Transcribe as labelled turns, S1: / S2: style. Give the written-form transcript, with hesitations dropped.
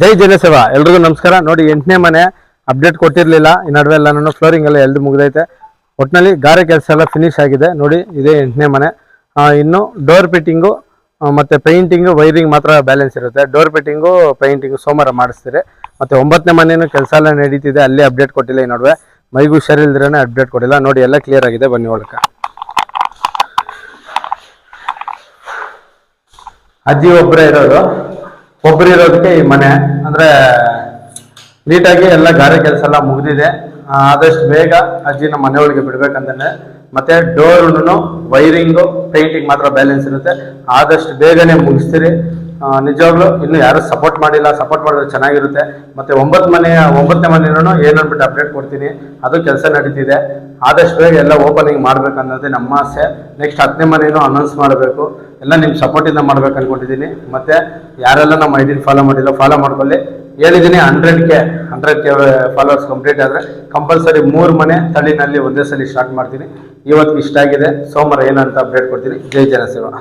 S1: ಜೈ ಜನಸೇವಾ ಎಲ್ರಿಗೂ ನಮಸ್ಕಾರ. ನೋಡಿ 8ನೇ ಮನೆ ಅಪ್ಡೇಟ್ ಕೊಟ್ಟಿರಲಿಲ್ಲ. ಈ ನಡುವೆ ಎಲ್ಲ ನಾನು ಫ್ಲೋರಿಂಗ್ ಎಲ್ಲ ಎಲ್ದು ಮುಗಿದೈತೆ. ಒಟ್ಟಿನಲ್ಲಿ ಗಾರೆ ಕೆಲಸ ಎಲ್ಲ ಫಿನಿಶ್ ಆಗಿದೆ. ನೋಡಿ ಇದೇ 8ನೇ ಮನೆ. ಇನ್ನು ಡೋರ್ ಫಿಟ್ಟಿಂಗು ಮತ್ತು ಪೇಂಟಿಂಗು ವೈರಿಂಗ್ ಮಾತ್ರ ಬ್ಯಾಲೆನ್ಸ್ ಇರುತ್ತೆ. ಡೋರ್ ಫಿಟ್ಟಿಂಗು ಪೇಂಟಿಂಗು ಸೋಮವಾರ ಮಾಡಿಸ್ತೀರಿ. ಮತ್ತು 9ನೇ ಮನೆಯೂ ಕೆಲಸ ಎಲ್ಲ ನಡೀತಿದೆ. ಅಲ್ಲಿ ಅಪ್ಡೇಟ್ ಕೊಟ್ಟಿಲ್ಲ. ಈ ನಡುವೆ ಮೈಗೂ ಹುಷಾರಿಲ್ದ್ರೇ ಅಪ್ಡೇಟ್ ಕೊಟ್ಟಿಲ್ಲ. ನೋಡಿ ಎಲ್ಲ ಕ್ಲಿಯರ್ ಆಗಿದೆ. ಬನ್ನಿ ಒಳಕ್ಕೆ. ಅಜ್ಜಿ ಒಬ್ಬರೇ ಇರೋದು. ಒಬ್ಬರು ಇರೋದಕ್ಕೆ ಈ ಮನೆ ಅಂದರೆ ನೀಟಾಗಿ ಎಲ್ಲ ಗಾರೆ ಕೆಲಸ ಎಲ್ಲ ಮುಗಿದಿದೆ. ಆದಷ್ಟು ಬೇಗ ಅಜ್ಜಿನ ಮನೆಯೊಳಗೆ ಬಿಡ್ಬೇಕಂತಾನೆ. ಮತ್ತೆ ಡೋರ್ನು ವೈರಿಂಗು ಪೇಂಟಿಂಗ್ ಮಾತ್ರ ಬ್ಯಾಲೆನ್ಸ್ ಇರುತ್ತೆ. ಆದಷ್ಟು ಬೇಗನೆ ಮುಗಿಸ್ತೀರಿ. ನಿಜವಾಗ್ಲೂ ಇನ್ನು ಯಾರು ಸಪೋರ್ಟ್ ಮಾಡಿಲ್ಲ, ಸಪೋರ್ಟ್ ಮಾಡಿದ್ರೆ ಚೆನ್ನಾಗಿರುತ್ತೆ. ಮತ್ತೆ 9ನೇ ಮನೆಯೂ ಏನನ್ಬಿಟ್ಟು ಅಪ್ಡೇಟ್ ಕೊಡ್ತೀನಿ. ಅದು ಕೆಲಸ ನಡೀತಿದೆ. ಆದಷ್ಟು ಬೇಗ ಎಲ್ಲ ಓಪನಿಂಗ್ ಮಾಡ್ಬೇಕನ್ನೋದೇ ನಮ್ಮ ಆಸೆ. ನೆಕ್ಸ್ಟ್ 10ನೇ ಮನೆಯೂ ಅನೌನ್ಸ್ ಮಾಡಬೇಕು. ಎಲ್ಲ ನಿಮ್ಮ ಸಪೋರ್ಟಿಂದ ಮಾಡ್ಬೇಕು ಅನ್ಕೊಂಡಿದ್ದೀನಿ. ಮತ್ತೆ ಯಾರೆಲ್ಲ ನಮ್ಮ ಐಡಿನ ಫಾಲೋ ಮಾಡಿಲ್ಲ ಫಾಲೋ ಮಾಡ್ಕೊಳ್ಳಿ. ಹೇಳಿದ್ದೀನಿ 100K ಫಾಲೋವರ್ಸ್ ಕಂಪ್ಲೀಟ್ ಆದರೆ ಕಂಪಲ್ಸರಿ 3 ಮನೆ ತಳಿನಲ್ಲಿ ಒಂದೇ ಸಲ ಸ್ಟಾರ್ಟ್ ಮಾಡ್ತೀನಿ. ಇವತ್ತು ಇಷ್ಟ ಆಗಿದೆ. ಸೋಮವಾರ ಏನಂತ ಅಪ್ಡೇಟ್ ಕೊಡ್ತೀನಿ. ಜೈ ಜನಸೇವಾ.